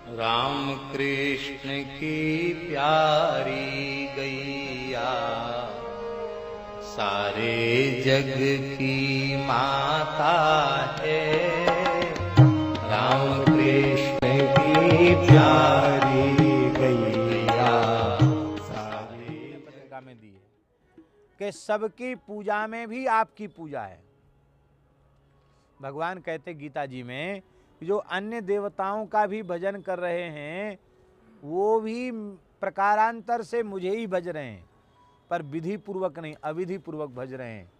राम कृष्ण की प्यारी गैया सारे जग की माता है। राम कृष्ण की प्यारी गैया सारे पत्रिका में दी है कि सबकी पूजा में भी आपकी पूजा है। भगवान कहते गीता जी में जो अन्य देवताओं का भी भजन कर रहे हैं वो भी प्रकारांतर से मुझे ही भज रहे हैं, पर विधि पूर्वक नहीं, अविधि पूर्वक भज रहे हैं।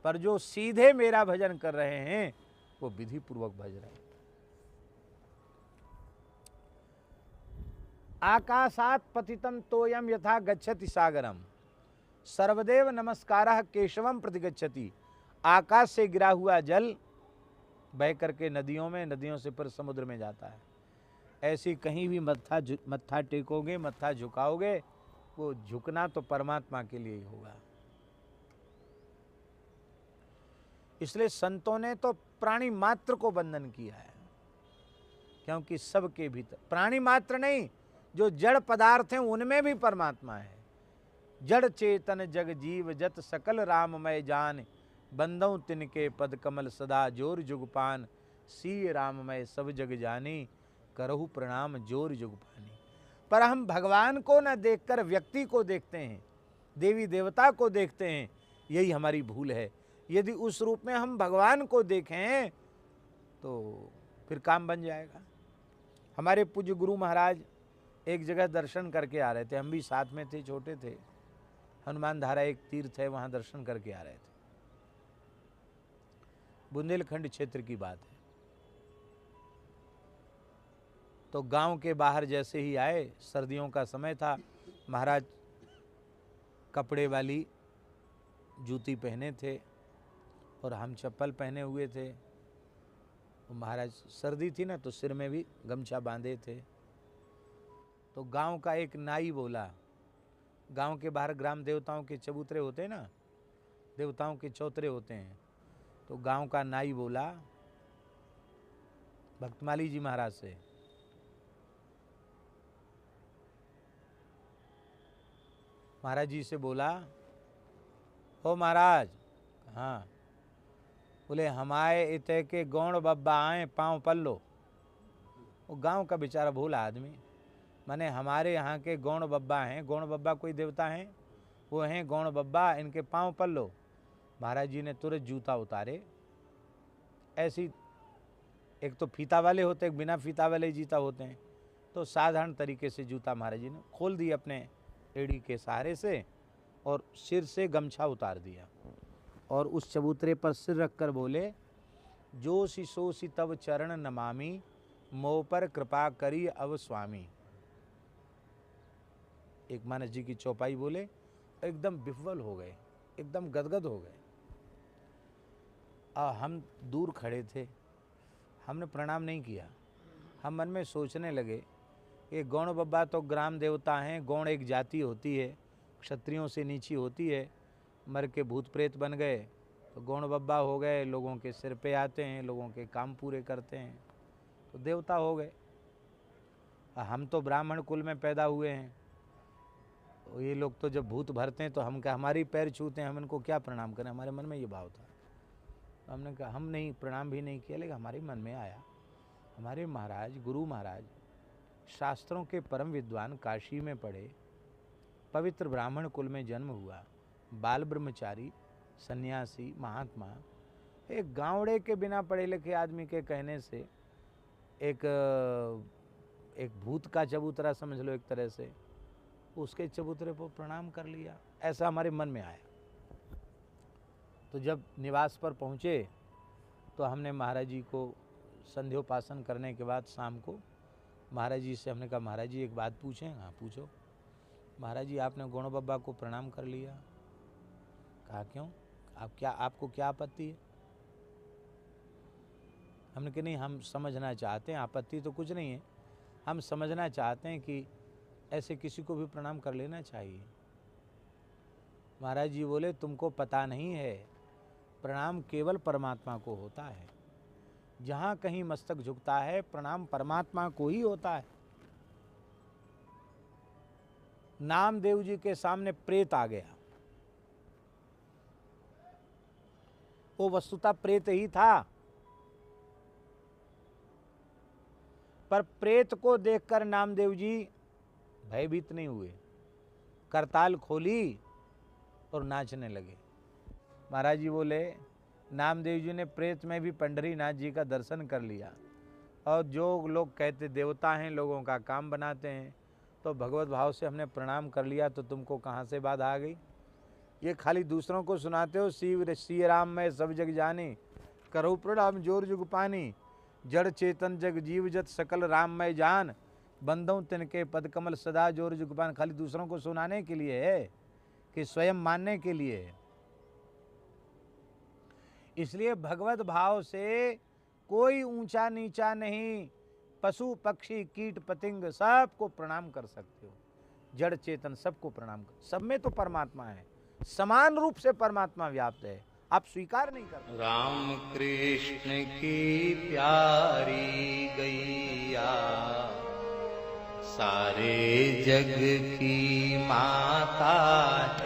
पर जो सीधे मेरा भजन कर रहे हैं वो विधि पूर्वक भज रहे हैं। आकाशात पतितं तोयम यथा गच्छति सागरम सर्वदेव नमस्कारः केशवम प्रतिगच्छति। आकाश से गिरा हुआ जल बह करके नदियों में, नदियों से फिर समुद्र में जाता है। ऐसी कहीं भी मत्था टेकोगे, मत्था झुकाओगे, वो झुकना तो परमात्मा के लिए ही होगा। इसलिए संतों ने तो प्राणी मात्र को बंधन किया है, क्योंकि सबके भीतर प्राणी मात्र नहीं, जो जड़ पदार्थ हैं उनमें भी परमात्मा है। जड़ चेतन जग जीव जत सकल राममय जान बंदौ तिनके पद कमल सदा जोर जुगपान सी राममय सब जग जानी करहु प्रणाम जोर जुगपानी। पर हम भगवान को न देखकर व्यक्ति को देखते हैं, देवी देवता को देखते हैं, यही हमारी भूल है। यदि उस रूप में हम भगवान को देखें तो फिर काम बन जाएगा। हमारे पूज्य गुरु महाराज एक जगह दर्शन करके आ रहे थे, हम भी साथ में थे, छोटे थे। हनुमान धारा एक तीर्थ है, वहाँ दर्शन करके आ रहे थे। बुंदेलखंड क्षेत्र की बात है। तो गांव के बाहर जैसे ही आए, सर्दियों का समय था, महाराज कपड़े वाली जूती पहने थे और हम चप्पल पहने हुए थे। महाराज सर्दी थी ना, तो सिर में भी गमछा बांधे थे। तो गांव का एक नाई बोला, गांव के बाहर ग्राम देवताओं के चबूतरे होते हैं ना, देवताओं के चौतरे होते हैं। तो गांव का नाई बोला भक्तमाली जी महाराज से, महाराज जी से बोला, ओ महाराज, हाँ, बोले हमारे इते के गौण बब्बा आए पाँव पल्लो। वो गांव का बेचारा भोला आदमी, माने हमारे यहाँ के गौण बब्बा हैं। गौण बब्बा कोई देवता हैं, वो हैं गौण बब्बा, इनके पाँव पल्लो। महाराज जी ने तुरंत जूता उतारे। ऐसी एक तो फीता वाले होते, एक बिना फीता वाले जूता होते हैं। तो साधारण तरीके से जूता महाराज जी ने खोल दिया अपने एड़ी के सहारे से और सिर से गमछा उतार दिया और उस चबूतरे पर सिर रखकर बोले, जो सी सो सी तब चरण नमामि मोह पर कृपा करी अब स्वामी। एक मानस जी की चौपाई बोले, एकदम विह्वल हो गए, एकदम गदगद हो गए। हम दूर खड़े थे, हमने प्रणाम नहीं किया। हम मन में सोचने लगे, ये गौण बब्बा तो ग्राम देवता हैं, गौण एक जाति होती है, क्षत्रियों से नीची होती है, मर के भूत प्रेत बन गए तो गौण बब्बा हो गए, लोगों के सिर पे आते हैं, लोगों के काम पूरे करते हैं, तो देवता हो गए। हम तो ब्राह्मण कुल में पैदा हुए हैं, तो ये लोग तो जब भूत भरते हैं तो हम क्या, हमारी पैर छूते हैं, हम इनको क्या प्रणाम करें। हमारे मन में ये भाव था। तो हमने कहा, हम नहीं प्रणाम भी नहीं किया, लेकिन हमारे मन में आया, हमारे महाराज गुरु महाराज शास्त्रों के परम विद्वान, काशी में पढ़े, पवित्र ब्राह्मण कुल में जन्म हुआ, बाल ब्रह्मचारी, सन्यासी, महात्मा, एक गाँवड़े के बिना पढ़े लिखे आदमी के कहने से एक भूत का चबूतरा समझ लो एक तरह से, उसके चबूतरे पर प्रणाम कर लिया। ऐसा हमारे मन में आया। तो जब निवास पर पहुँचे तो हमने महाराज जी को संध्योपासन करने के बाद शाम को महाराज जी से हमने कहा, महाराज जी एक बात पूछें? हाँ पूछो। महाराज जी आपने गौण बब्बा को प्रणाम कर लिया। कहा क्यों, आपको क्या आपत्ति है? हमने कहा नहीं, हम समझना चाहते हैं, आपत्ति तो कुछ नहीं है, हम समझना चाहते हैं कि ऐसे किसी को भी प्रणाम कर लेना चाहिए। महाराज जी बोले, तुमको पता नहीं है, प्रणाम केवल परमात्मा को होता है। जहाँ कहीं मस्तक झुकता है प्रणाम परमात्मा को ही होता है। नामदेव जी के सामने प्रेत आ गया। वो वस्तुतः प्रेत ही था, पर प्रेत को देखकर नामदेव जी भयभीत नहीं हुए, करताल खोली और नाचने लगे। महाराज जी बोले, नामदेव जी ने प्रेत में भी पंढरीनाथ जी का दर्शन कर लिया, और जो लोग कहते देवता हैं, लोगों का काम बनाते हैं, तो भगवत भाव से हमने प्रणाम कर लिया, तो तुमको कहाँ से बात आ गई? ये खाली दूसरों को सुनाते हो, शिव श्री राम मैं सब जग जानी, करो प्रणाम जोर जुग पानी, जड़ चेतन जग जीव जत सकल राम मैं जान, बंदों तिनके पद कमल सदा जोर जुग पान। खाली दूसरों को सुनाने के लिए है कि स्वयं मानने के लिए है? इसलिए भगवत भाव से कोई ऊंचा नीचा नहीं, पशु पक्षी कीट पतंग सबको प्रणाम कर सकते हो, जड़ चेतन सबको प्रणाम कर, सब में तो परमात्मा है, समान रूप से परमात्मा व्याप्त है, आप स्वीकार नहीं करते। राम कृष्ण की प्यारी गैया सारे जग की माता है।